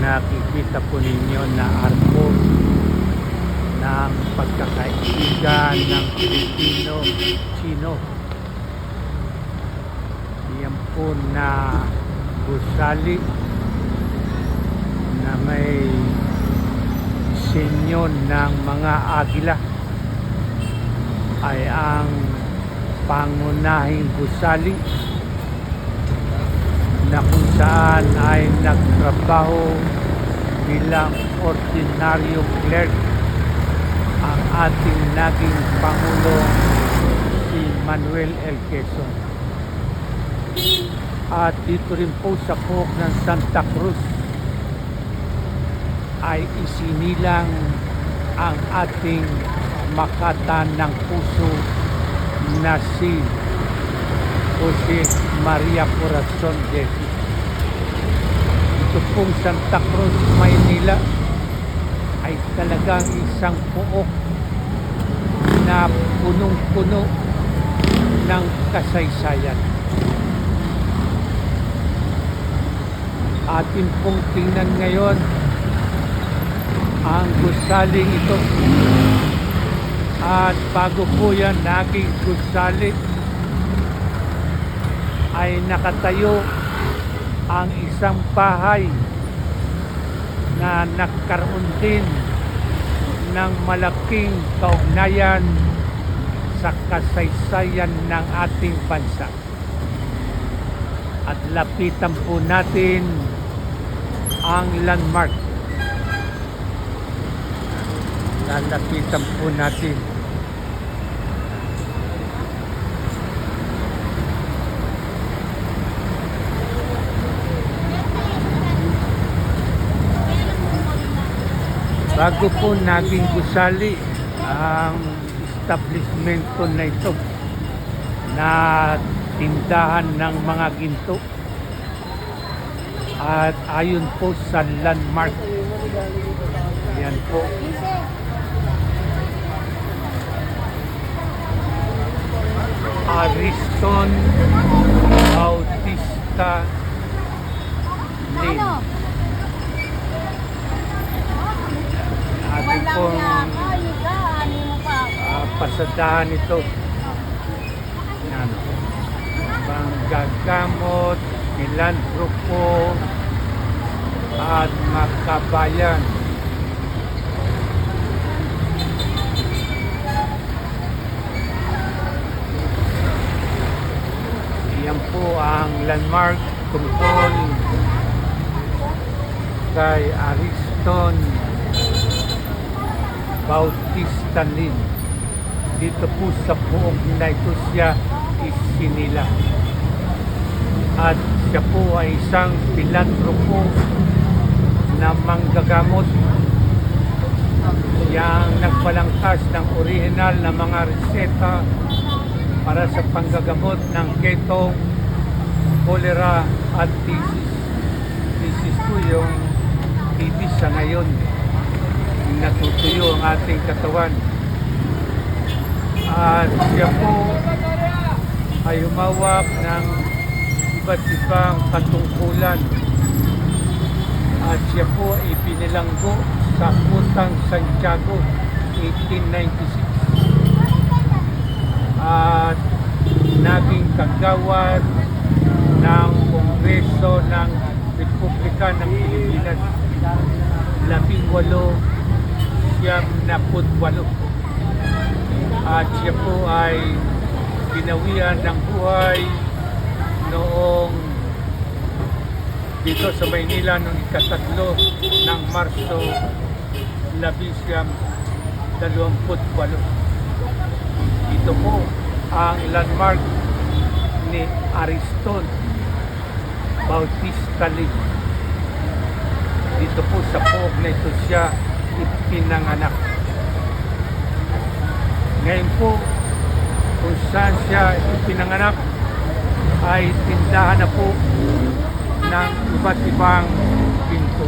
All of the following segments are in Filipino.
nakikita po ninyo na arko ng pagkakaibigan ng Pilipino-Chino. Yan po na gusali na may sinyo ng mga agila ay ang pangunahing gusali na kung saan ay nagtrabaho bilang ordinaryong clerk ang ating naging Pangulo si Manuel L. Quezon. At dito rin po sa Pook ng Santa Cruz ay isinilang ang ating makata ng puso na si Jose Maria Corazon de Jesus. Ito pong Santa Cruz, Maynila ay talagang isang pook na punong-puno ng kasaysayan. Atin pong tingnan ngayon ang gusaling ito. At bago po yan naging gusali ay nakatayo ang isang bahay na nagkaroon din ng malaking kaugnayan sa kasaysayan ng ating bansa. At lapitan po natin ang landmark. Lalapitan po natin. Bago po naging gusali ang establishmento na ito na tindahan ng mga ginto, at ayon po sa landmark, yan po, Ariston Bautista Lane. Ating pong pasadahan ito. Yan. Manggagamot, filantropo, at makabayan. Yan po ang landmark tungkol kay Ariston Bautista Lane. Dito po sa Pook na ito siya isinila. At siya po ay isang filantropo na manggagamot. Yang nagbalangkas ng orihinal na mga reseta para sa panggagamot ng ketong, cholera at tisis. Tisis po yung titis sa ngayon. Natutuyo ang ating katawan. At siya po ay humawak ng iba't ibang katungkulan. At siya po ay pinilanggo sa Putang Santiago 1896. At naging kagawad ng Kongreso ng Republika ng Pilipinas 1898. At siya po ay ginawian ng buhay noong dito sa Maynila noong ika-3 ng Marso 1828. Ito po ang landmark ni Ariston Bautista Lane. Dito po sa Pook na ito siya ipinanganak. Ngayon po, kung saan siya ipinanganak ay tindahan na po ng iba't ibang pinto.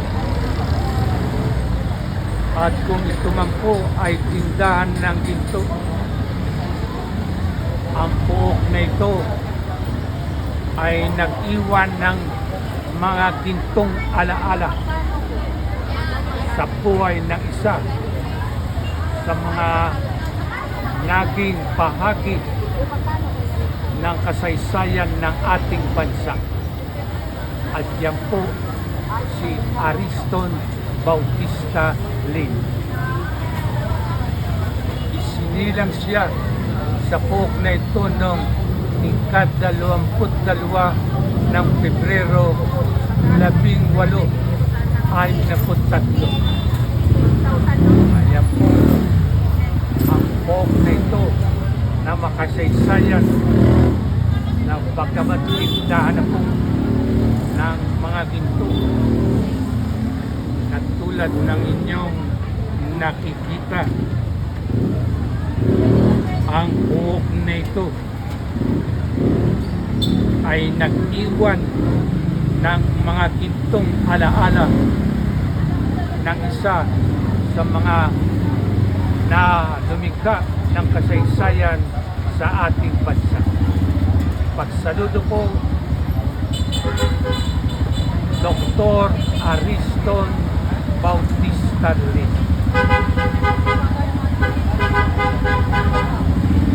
At kung ito man po ay tindahan ng ginto, ang Pook na ito ay nag-iwan ng mga gintong alaala sa buhay ng isa sa mga naging bahagi ng kasaysayan ng ating bansa. At yan po si Ariston Bautista Lim. Isinilang siya sa pook na ito noong ika-22 ng Pebrero 1863. Ayan po ang pook na ito na makasaysayan na bagamat tindahan na po ng mga ginto na tulad ng inyong nakikita. Ang buhok na ito ay nag-iwan ng mga gintong alaala ng isa sa mga na lumikha ng kasaysayan sa ating bansa. Pagsaludo po, Dr. Ariston Bautista Lim.